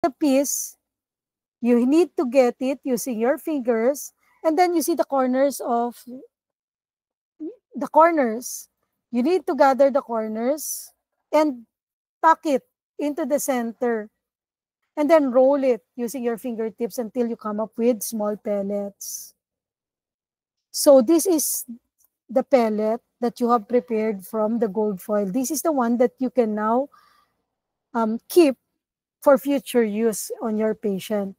the piece, you need to get it using your fingers, and then you see the corners of the corners. You need to gather the corners and tuck it into the center, and then roll it using your fingertips until you come up with small pellets. So this is the pellet that you have prepared from the gold foil. This is the one that you can now keep for future use on your patient.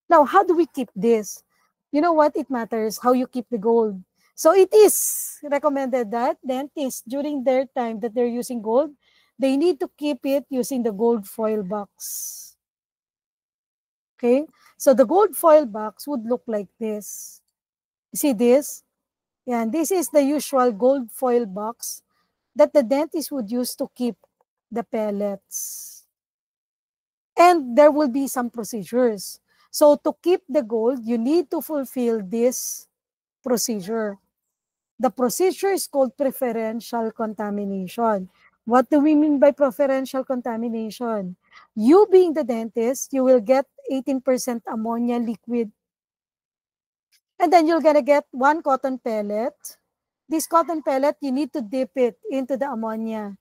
Now, how do we keep this? You know what? It matters how you keep the gold. So it is recommended that dentists, during their time that they're using gold, they need to keep it using the gold foil box. Okay? So the gold foil box would look like this. You see this? Yeah, and this is the usual gold foil box that the dentist would use to keep the pellets. And there will be some procedures. So to keep the gold, you need to fulfill this procedure. The procedure is called preferential contamination. What do we mean by preferential contamination? You being the dentist, you will get 18% ammonia liquid. And then you're gonna get one cotton pellet. This cotton pellet, you need to dip it into the ammonia.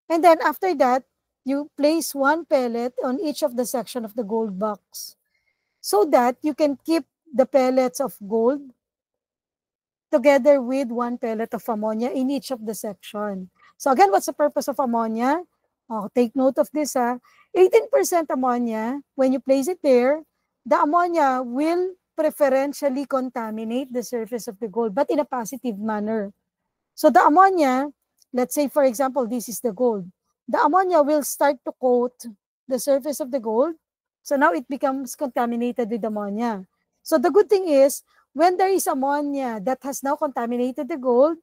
And then after that, you place one pellet on each of the section of the gold box so that you can keep the pellets of gold together with one pellet of ammonia in each of the section. So again, what's the purpose of ammonia? Oh, take note of this. 18% ammonia, when you place it there, the ammonia will preferentially contaminate the surface of the gold, but in a positive manner. So the ammonia, let's say for example, this is the gold. The ammonia will start to coat the surface of the gold. So now it becomes contaminated with ammonia. So the good thing is, when there is ammonia that has now contaminated the gold,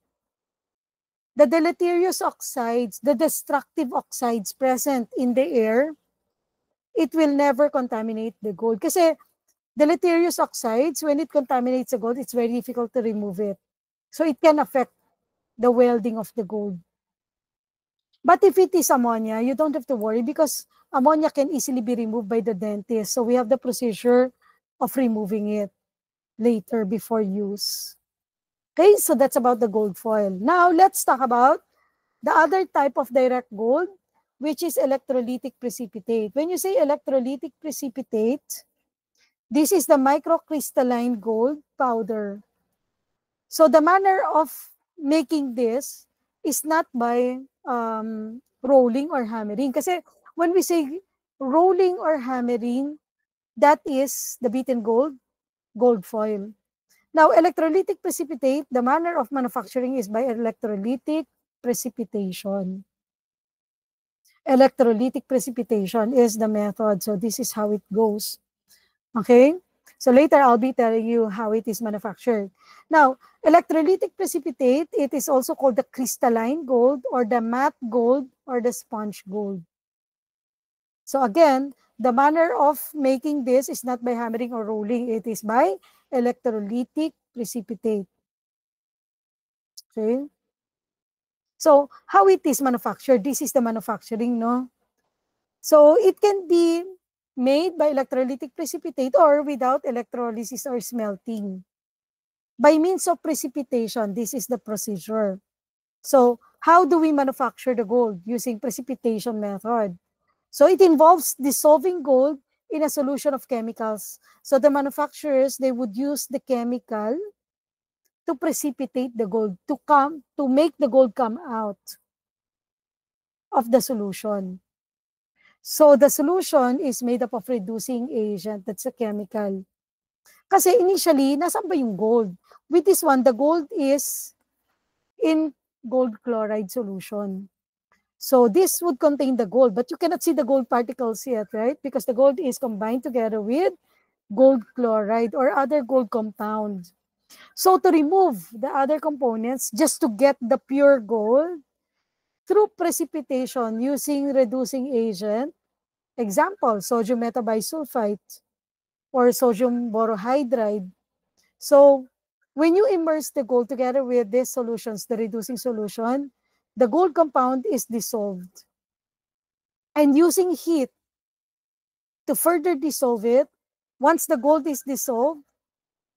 the deleterious oxides, the destructive oxides present in the air, it will never contaminate the gold. Kasi deleterious oxides, when it contaminates the gold, it's very difficult to remove it. So it can affect the welding of the gold. But if it is ammonia, you don't have to worry because ammonia can easily be removed by the dentist. So we have the procedure of removing it later before use. Okay, so that's about the gold foil. Now let's talk about the other type of direct gold, which is electrolytic precipitate. When you say electrolytic precipitate, this is the microcrystalline gold powder. So the manner of making this is not by rolling or hammering. Kasi when we say rolling or hammering, that is the beaten gold, gold foil. Now, electrolytic precipitate, the manner of manufacturing is by electrolytic precipitation. Electrolytic precipitation is the method. So this is how it goes. Okay? So later, I'll be telling you how it is manufactured. Now, electrolytic precipitate, it is also called the crystalline gold or the matte gold or the sponge gold. So again, the manner of making this is not by hammering or rolling. It is by electrolytic precipitate. Okay? So how it is manufactured? This is the manufacturing, no? So it can be made by electrolytic precipitate or without electrolysis or smelting. By means of precipitation, this is the procedure. So how do we manufacture the gold? Using precipitation method. So it involves dissolving gold in a solution of chemicals. So the manufacturers, they would use the chemical to precipitate the gold, to make the gold come out of the solution. So the solution is made up of reducing agent, that's a chemical. Kasi initially, nasaan ba yung gold? With this one, the gold is in gold chloride solution. So this would contain the gold, but you cannot see the gold particles yet, right? Because the gold is combined together with gold chloride or other gold compound. So to remove the other components, just to get the pure gold, through precipitation using reducing agent, example, sodium metabisulfite or sodium borohydride. So when you immerse the gold together with these solutions, the reducing solution, the gold compound is dissolved. And using heat, To further dissolve it, once the gold is dissolved,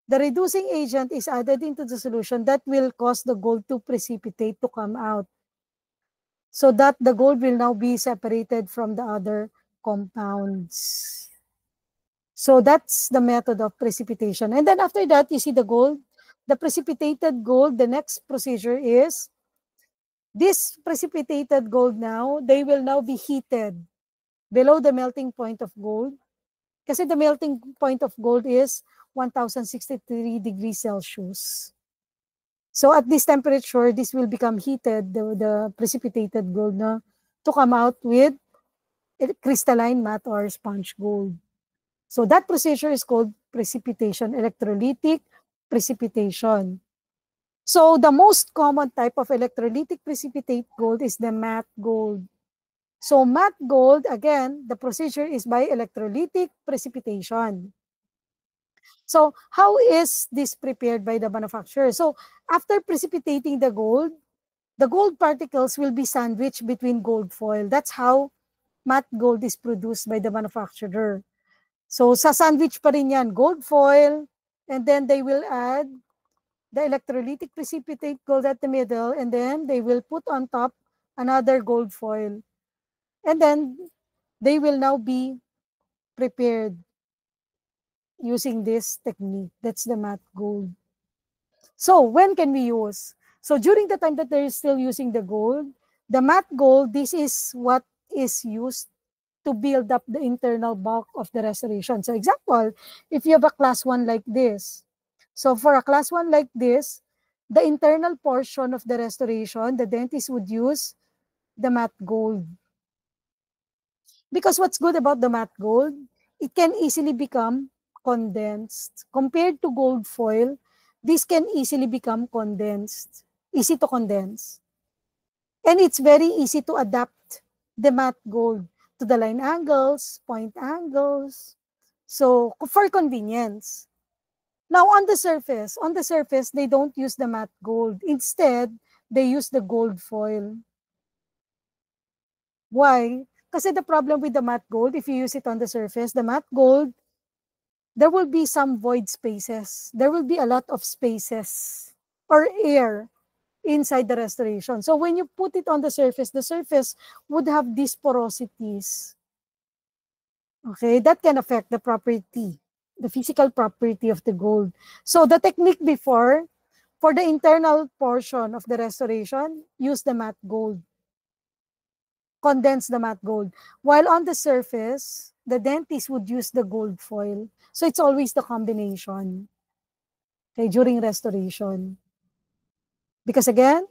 the reducing agent is added into the solution that will cause the gold to precipitate, to come out, so that the gold will now be separated from the other compounds. So that's the method of precipitation. And then after that, you see the gold, the precipitated gold, the next procedure is, this precipitated gold now, they will now be heated below the melting point of gold. Kasi the melting point of gold is 1063 degrees Celsius. So at this temperature, this will become heated, the precipitated gold, na, to come out with crystalline matte or sponge gold. So that procedure is called precipitation, electrolytic precipitation. So the most common type of electrolytic precipitate gold is the matte gold. So matte gold, again, the procedure is by electrolytic precipitation. So how is this prepared by the manufacturer? So after precipitating the gold particles will be sandwiched between gold foil. That's how matte gold is produced by the manufacturer. So sa sandwich pa rin yan, gold foil, and then they will add the electrolytic precipitate gold at the middle, and then they will put on top another gold foil. And then they will now be prepared using this technique. That's the matte gold. So when can we use? So during the time that they're still using the gold, the matte gold, this is what is used to build up the internal bulk of the restoration. So example, if you have a class 1 like this, so for a class 1 like this, the internal portion of the restoration, the dentist would use the matte gold. Because what's good about the matte gold, it can easily become condensed. Compared to gold foil, this can easily become condensed, easy to condense. And it's very easy to adapt the matte gold to the line angles, point angles. So for convenience. Now on the surface, they don't use the matte gold. Instead, they use the gold foil. Why? Kasi the problem with the matte gold, if you use it on the surface, the matte gold, there will be some void spaces. There will be a lot of spaces or air inside the restoration. So when you put it on the surface would have these porosities. Okay, that can affect the property, the physical property of the gold. So the technique before, for the internal portion of the restoration, use the matte gold. Condense the matte gold. While on the surface, the dentist would use the gold foil. So it's always the combination, okay, during restoration. Because again,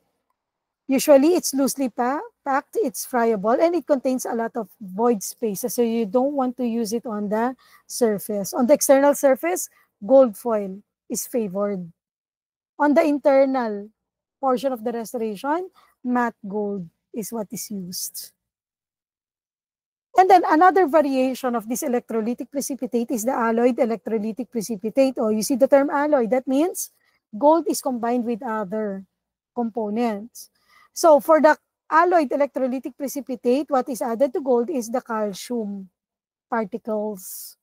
usually it's loosely packed, it's friable, and it contains a lot of void spaces. So you don't want to use it on the surface. On the external surface, gold foil is favored. On the internal portion of the restoration, matte gold is what is used. And then another variation of this electrolytic precipitate is the alloyed electrolytic precipitate. Oh, you see the term alloy. That means gold is combined with other components. So for the alloyed electrolytic precipitate, what is added to gold is the calcium particles.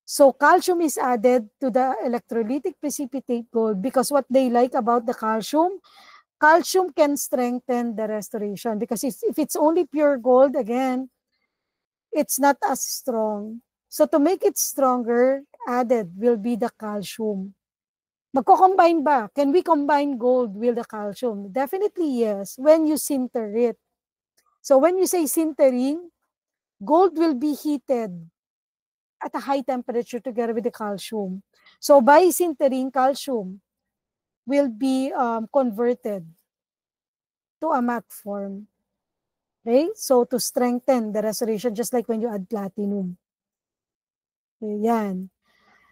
So calcium is added to the electrolytic precipitate gold because what they like about the calcium can strengthen the restoration, because if it's only pure gold, again, it's not as strong. So to make it stronger, added will be the calcium. Magko-combine ba? Can we combine gold with the calcium? Definitely yes, when you sinter it. So when you say sintering, gold will be heated at a high temperature together with the calcium. So by sintering, calcium will be converted to a matte form. Okay, so to strengthen the restoration, just like when you add platinum. Okay, yan.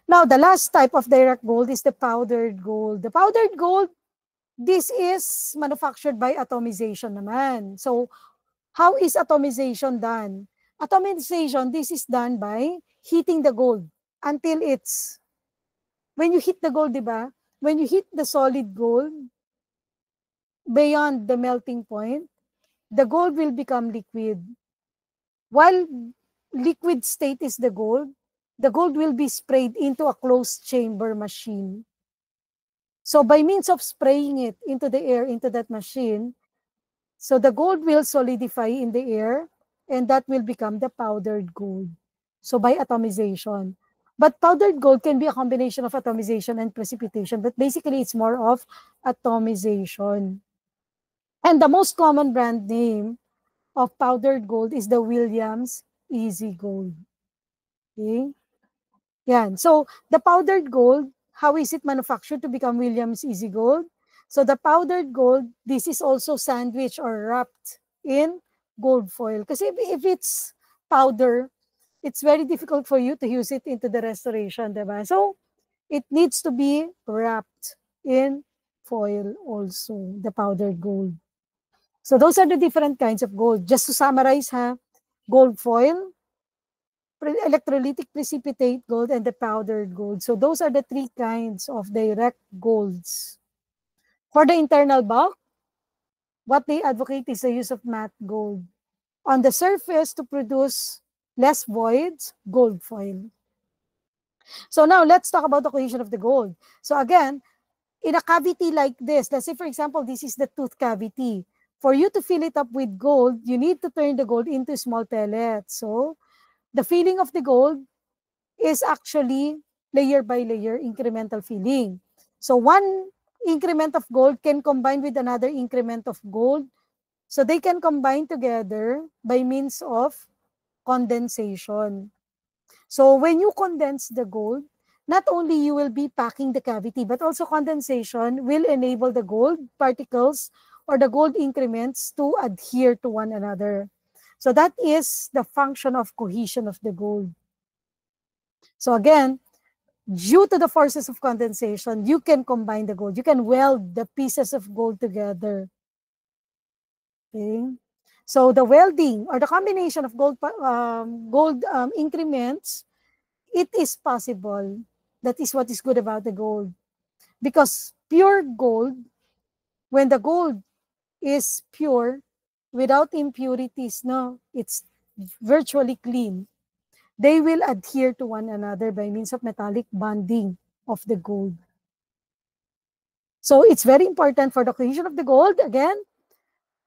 Now, the last type of direct gold is the powdered gold. The powdered gold, this is manufactured by atomization naman. So, how is atomization done? Atomization, this is done by heating the gold until it's, when you heat the gold, diba? When you heat the solid gold beyond the melting point, the gold will become liquid. While liquid state is the gold will be sprayed into a closed chamber machine. So by means of spraying it into the air, into that machine, so the gold will solidify in the air, and that will become the powdered gold. So by atomization. But powdered gold can be a combination of atomization and precipitation, but basically it's more of atomization. And the most common brand name of powdered gold is the Williams Easy Gold. Okay? Yan. So the powdered gold, how is it manufactured to become Williams Easy Gold? So the powdered gold, this is also sandwiched or wrapped in gold foil. Kasi if it's powder, it's very difficult for you to use it into the restoration, diba? So it needs to be wrapped in foil also, the powdered gold. So those are the different kinds of gold. Just to summarize, gold foil, electrolytic precipitate gold, and the powdered gold. So those are the three kinds of direct golds. For the internal bulk, what they advocate is the use of matte gold. On the surface, to produce less voids, gold foil. So now let's talk about the cohesion of the gold. So again, in a cavity like this, let's say for example, this is the tooth cavity. For you to fill it up with gold, you need to turn the gold into small pellets. So the filling of the gold is actually layer by layer incremental filling. So one increment of gold can combine with another increment of gold. So they can combine together by means of condensation. So when you condense the gold, not only you will be packing the cavity, but also condensation will enable the gold particles or the gold increments to adhere to one another. So that is the function of cohesion of the gold. So again, due to the forces of condensation, you can combine the gold. You can weld the pieces of gold together. Okay. So the welding or the combination of gold increments, it is possible. That is what is good about the gold. Because pure gold, when the gold is pure, without impurities, no, it's virtually clean. They will adhere to one another by means of metallic bonding of the gold. So it's very important for the cohesion of the gold. Again,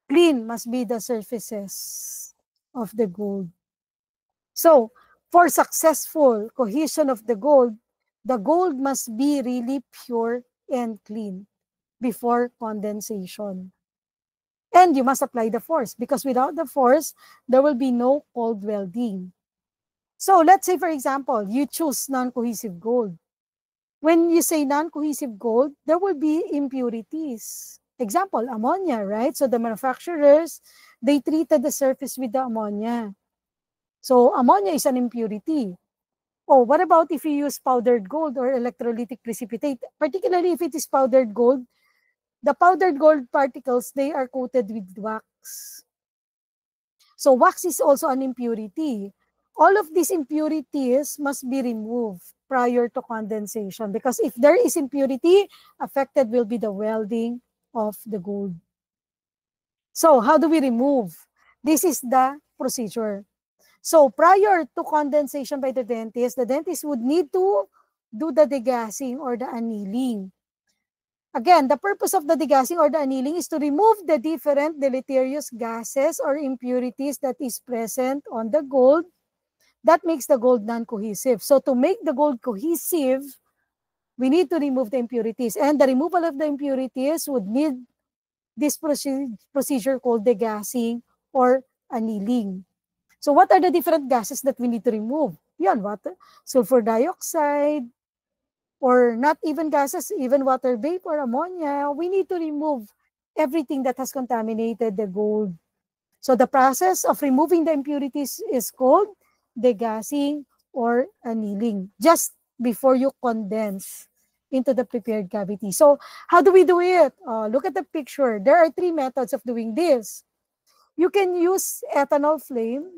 clean must be the surfaces of the gold. So for successful cohesion of the gold must be really pure and clean before condensation. And you must apply the force, because without the force, there will be no cold welding. So let's say, for example, you choose non-cohesive gold. When you say non-cohesive gold, there will be impurities. Example, ammonia, right? So the manufacturers, they treated the surface with the ammonia. So ammonia is an impurity. Oh, what about if you use powdered gold or electrolytic precipitate? Particularly if it is powdered gold, the powdered gold particles, they are coated with wax. So wax is also an impurity. All of these impurities must be removed prior to condensation, because if there is impurity, affected will be the welding of the gold. So how do we remove? This is the procedure. So prior to condensation by the dentist would need to do the degassing or the annealing. Again, the purpose of the degassing or the annealing is to remove the different deleterious gases or impurities that is present on the gold that makes the gold non-cohesive. So to make the gold cohesive, we need to remove the impurities. And the removal of the impurities would need this procedure called degassing or annealing. So what are the different gases that we need to remove? Yan, water, sulfur dioxide, or not even gases, even water vapor, ammonia. We need to remove everything that has contaminated the gold. So the process of removing the impurities is called degassing or annealing, just before you condense into the prepared cavity. So how do we do it? Look at the picture. There are three methods of doing this. You can use ethanol flame,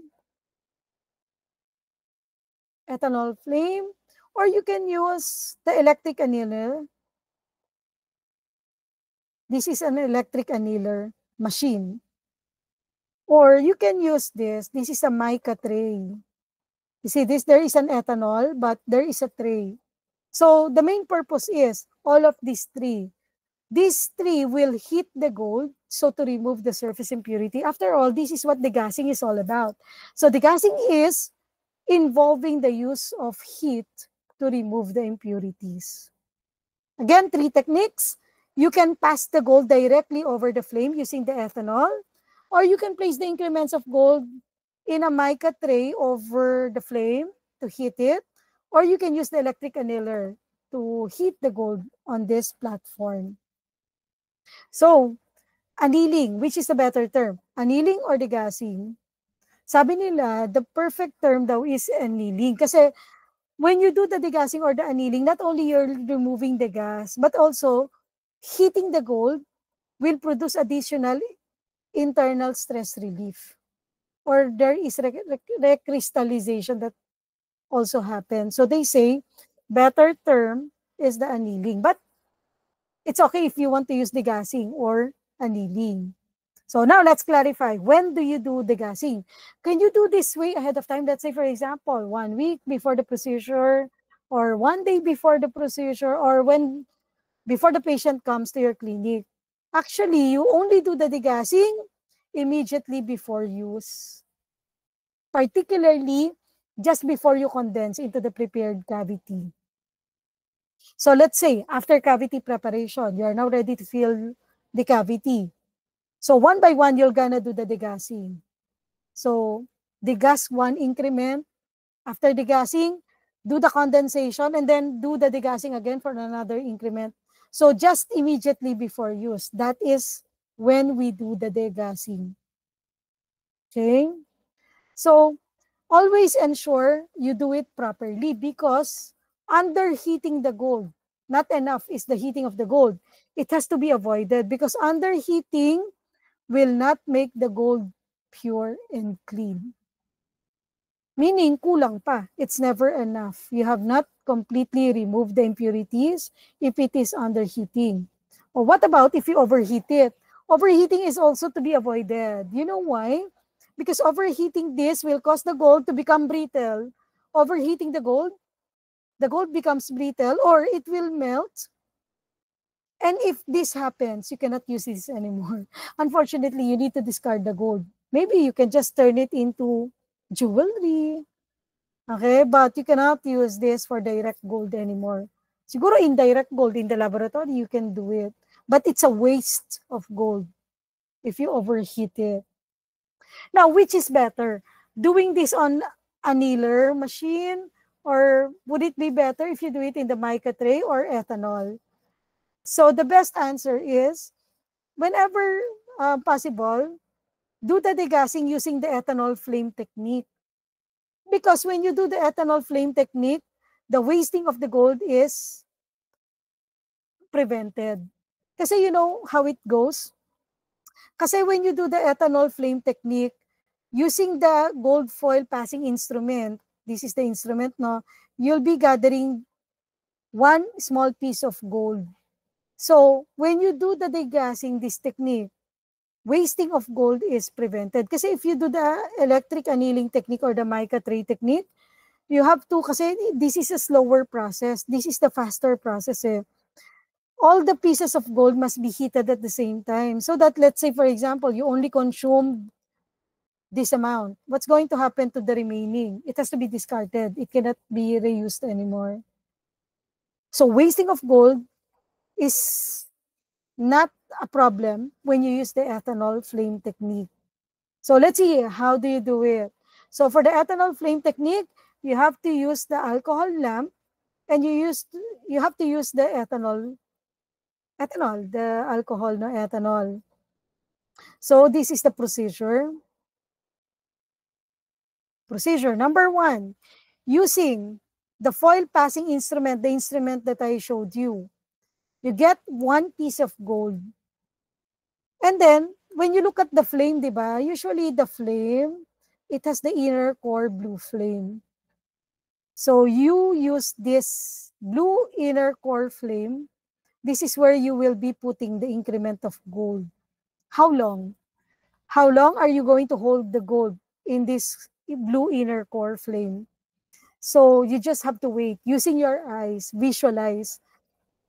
or you can use the electric annealer. This is an electric annealer machine. Or you can use this. This is a mica tray. You see this, there is an ethanol, but there is a tray. So the main purpose is all of these three. These three will heat the gold so to remove the surface impurity. After all, this is what degassing is all about. So degassing is involving the use of heat to remove the impurities. Again, three techniques. You can pass the gold directly over the flame using the ethanol, or you can place the increments of gold in a mica tray over the flame to heat it, or you can use the electric annealer to heat the gold on this platform. So, annealing, which is the better term? Annealing or degassing? Sabi nila, the perfect term daw is annealing. Kasi when you do the degassing or the annealing, not only you're removing the gas, but also heating the gold will produce additional internal stress relief. Or there is recrystallization that also happens. So they say, better term is the annealing. But it's okay if you want to use degassing or annealing. So now let's clarify. When do you do degassing? Can you do this way ahead of time? Let's say, for example, 1 week before the procedure, or 1 day before the procedure, or when before the patient comes to your clinic. Actually, you only do the degassing immediately before use, particularly just before you condense into the prepared cavity. So let's say after cavity preparation, you are now ready to fill the cavity. So one by one, you're gonna do the degassing. So degas one increment. After degassing, do the condensation, and then do the degassing again for another increment. So just immediately before use, that is when we do the degassing. Okay? So always ensure you do it properly, because underheating the gold, not enough is the heating of the gold. It has to be avoided, because underheating will not make the gold pure and clean. Meaning, kulang pa. It's never enough. You have not completely removed the impurities if it is underheating. Or what about if you overheat it? Overheating is also to be avoided. You know why? Because overheating this will cause the gold to become brittle. Overheating the gold becomes brittle, or it will melt. And if this happens, you cannot use this anymore. Unfortunately, you need to discard the gold. Maybe you can just turn it into jewelry. Okay, but you cannot use this for direct gold anymore. Siguro indirect gold in the laboratory, you can do it. But it's a waste of gold if you overheat it. Now, which is better? Doing this on annealer machine, or would it be better if you do it in the mica tray or ethanol? So the best answer is, whenever possible, do the degassing using the ethanol flame technique. Because when you do the ethanol flame technique, the wasting of the gold is prevented. Kasi you know how it goes? Kasi when you do the ethanol flame technique, using the gold foil passing instrument, this is the instrument, no? You'll be gathering one small piece of gold. So when you do the degassing, this technique, wasting of gold is prevented. Kasi if you do the electric annealing technique or the mica tray technique, you have to, kasi this is a slower process. This is the faster process. All the pieces of gold must be heated at the same time. So that, let's say, for example, you only consume this amount. What's going to happen to the remaining? It has to be discarded. It cannot be reused anymore. So wasting of gold is not a problem when you use the ethanol flame technique. So let's see, how do you do it? So for the ethanol flame technique, you have to use the alcohol lamp, and you have to use the the alcohol, no, ethanol. So this is the procedure. Procedure number 1, using the foil passing instrument, the instrument that I showed you. You get one piece of gold. And then, when you look at the flame, diba, usually the flame, it has the inner core blue flame. So you use this blue inner core flame. This is where you will be putting the increment of gold. How long? How long are you going to hold the gold in this blue inner core flame? So you just have to wait using your eyes, visualize.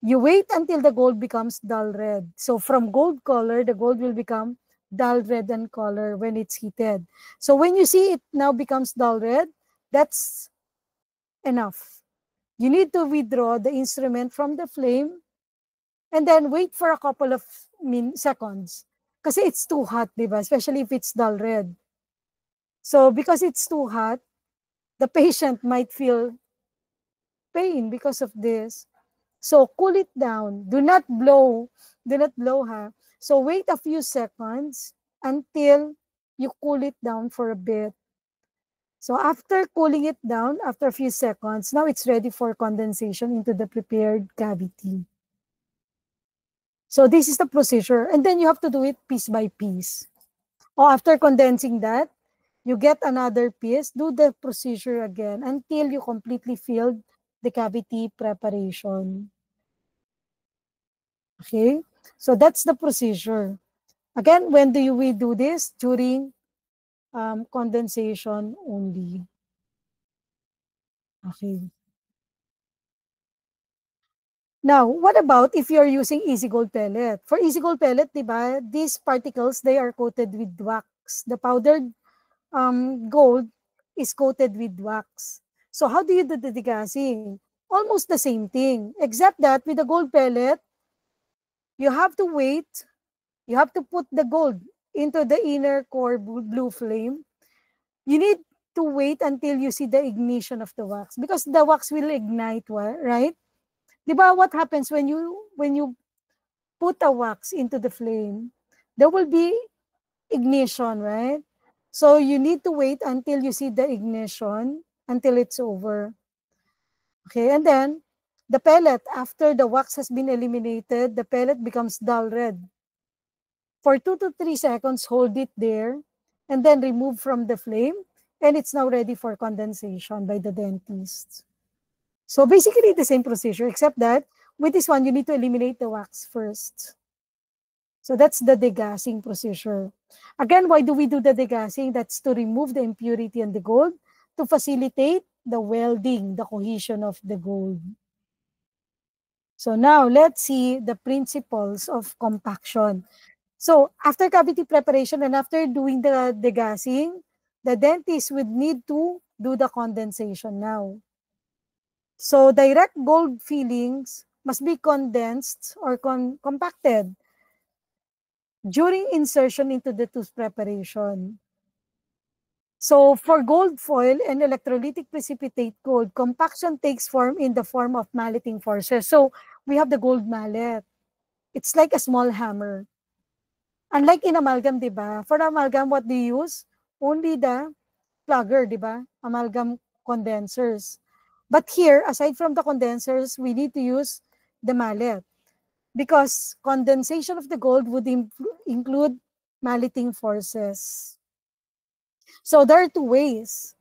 You wait until the gold becomes dull red. So from gold color, the gold will become dull red in color when it's heated. So when you see it now becomes dull red, that's enough. You need to withdraw the instrument from the flame and then wait for a couple of seconds. Kasi it's too hot, diba? Especially if it's dull red. So because it's too hot, the patient might feel pain because of this. So cool it down. Do not blow. Do not blow, ha. So wait a few seconds until you cool it down for a bit. So after cooling it down, after a few seconds, now it's ready for condensation into the prepared cavity. So this is the procedure. And then you have to do it piece by piece. Or after condensing that, you get another piece, do the procedure again until you completely filled the cavity preparation. Okay, so that's the procedure. Again, when do we do this? During condensation only. Okay. Now, what about if you're using easy gold pellet? For easy gold pellet, diba, these particles, they are coated with wax. The powdered gold is coated with wax. So how do you do the degassing? Almost the same thing, except that with the gold pellet, you have to wait. You have to put the gold into the inner core blue flame. You need to wait until you see the ignition of the wax because the wax will ignite, right? Diba, what happens when you put a wax into the flame? There will be ignition, right? So you need to wait until you see the ignition, until it's over. Okay, and then the pellet, after the wax has been eliminated, the pellet becomes dull red. For 2 to 3 seconds, hold it there, and then remove from the flame, and it's now ready for condensation by the dentist. So basically the same procedure, except that with this one, you need to eliminate the wax first. So that's the degassing procedure. Again, why do we do the degassing? That's to remove the impurity in the gold, to facilitate the welding, the cohesion of the gold. So now let's see the principles of compaction. So after cavity preparation and after doing the degassing, the dentist would need to do the condensation now. So direct gold fillings must be condensed or compacted during insertion into the tooth preparation. So for gold foil and electrolytic precipitate gold, compaction takes form in the form of malleting forces. So we have the gold mallet. It's like a small hammer. Unlike in amalgam, di ba? For amalgam, what do you use? Only the plugger, di ba? Amalgam condensers. But here, aside from the condensers, we need to use the mallet because condensation of the gold would include malleting forces. So there are two ways.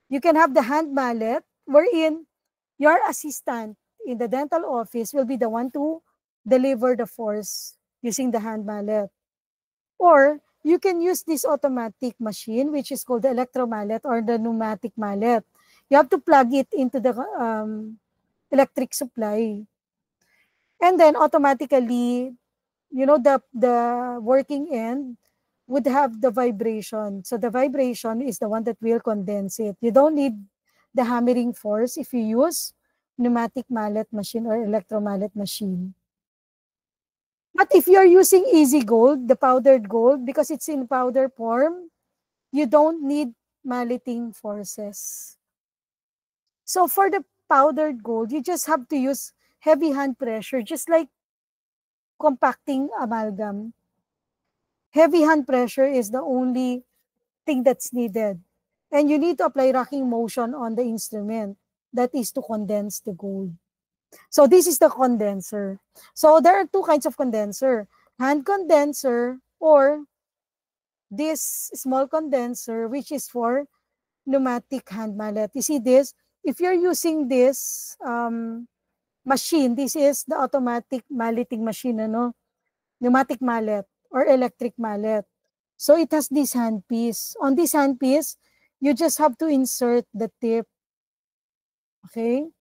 You can have the hand mallet wherein your assistant in the dental office will be the one to deliver the force using the hand mallet. Or you can use this automatic machine, which is called the electromallet or the pneumatic mallet. You have to plug it into the electric supply. And then automatically, the working end would have the vibration. So the vibration is the one that will condense it. You don't need the hammering force if you use pneumatic mallet machine or electromallet machine. But if you're using easy gold, the powdered gold, because it's in powder form, you don't need malleting forces. So for the powdered gold, you just have to use heavy hand pressure, just like compacting amalgam. Heavy hand pressure is the only thing that's needed. And you need to apply rocking motion on the instrument. That is to condense the gold. So this is the condenser. So there are two kinds of condenser. Hand condenser or this small condenser, which is for pneumatic hand mallet. You see this? If you're using this machine, this is the automatic malleting machine, pneumatic mallet or electric mallet. So it has this handpiece. On this handpiece, you just have to insert the tip. Okay?